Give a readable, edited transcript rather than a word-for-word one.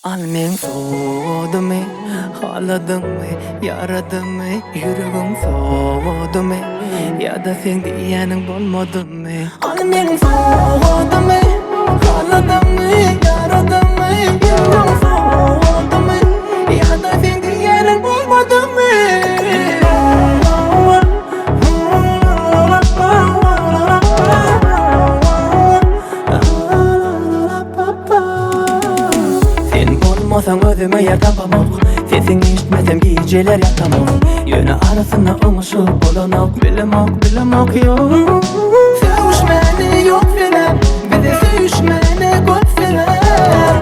Al men soğudu mu, ağladın mı, yaradın mı, yüreğim soğudu mu, ya da sen diyenin bulmadın mı? Al men soğudu mu, ağladın mı, yaradın mı, yüreğim soğudu mu, ya da sen diyenin bulmadın mı? Olmasan özüme yer tapamam. Sesini işitmesem geceler yatamam. Yönü arasında olmuşup bulanak. Bilemek yok. Sevişmeni yok filan, bir de sevişmeni koy filan.